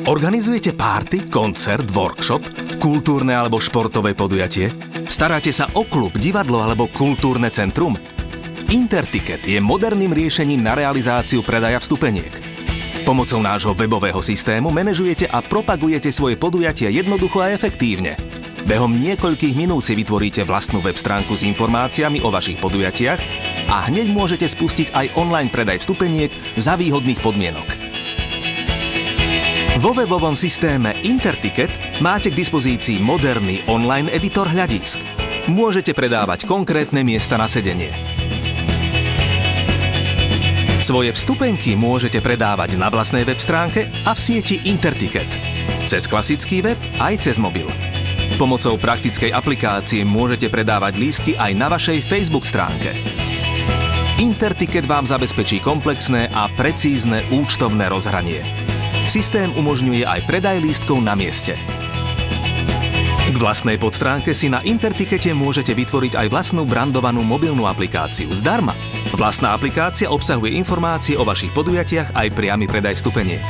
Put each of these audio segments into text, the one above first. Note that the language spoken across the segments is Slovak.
Organizujete párty, koncert, workshop, kultúrne alebo športové podujatie? Staráte sa o klub, divadlo alebo kultúrne centrum? Interticket je moderným riešením na realizáciu predaja vstupeniek. Pomocou nášho webového systému manažujete a propagujete svoje podujatia jednoducho a efektívne. Behom niekoľkých minút si vytvoríte vlastnú web stránku s informáciami o vašich podujatiach a hneď môžete spustiť aj online predaj vstupeniek za výhodných podmienok. Vo webovom systéme Interticket máte k dispozícii moderný online editor hľadísk. Môžete predávať konkrétne miesta na sedenie. Svoje vstupenky môžete predávať na vlastnej web stránke a v sieti Interticket. Cez klasický web aj cez mobil. Pomocou praktickej aplikácie môžete predávať lístky aj na vašej Facebook stránke. Interticket vám zabezpečí komplexné a precízne účtovné rozhranie. Systém umožňuje aj predaj lístkov na mieste. K vlastnej podstránke si na Intertickete môžete vytvoriť aj vlastnú brandovanú mobilnú aplikáciu zdarma. Vlastná aplikácia obsahuje informácie o vašich podujatiach aj priamy predaj vstupeniek.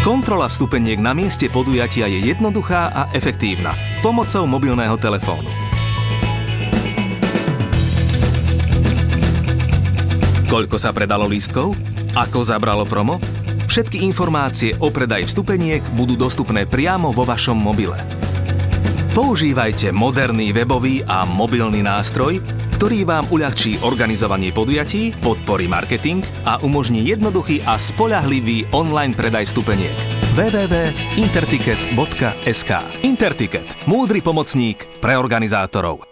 Kontrola vstupeniek na mieste podujatia je jednoduchá a efektívna pomocou mobilného telefónu. Koľko sa predalo lístkov? Ako zabralo promo? Všetky informácie o predaji vstupeniek budú dostupné priamo vo vašom mobile. Používajte moderný webový a mobilný nástroj, ktorý vám uľahčí organizovanie podujatí, podporí marketing a umožní jednoduchý a spoľahlivý online predaj vstupeniek. www.interticket.sk Interticket – múdry pomocník pre organizátorov.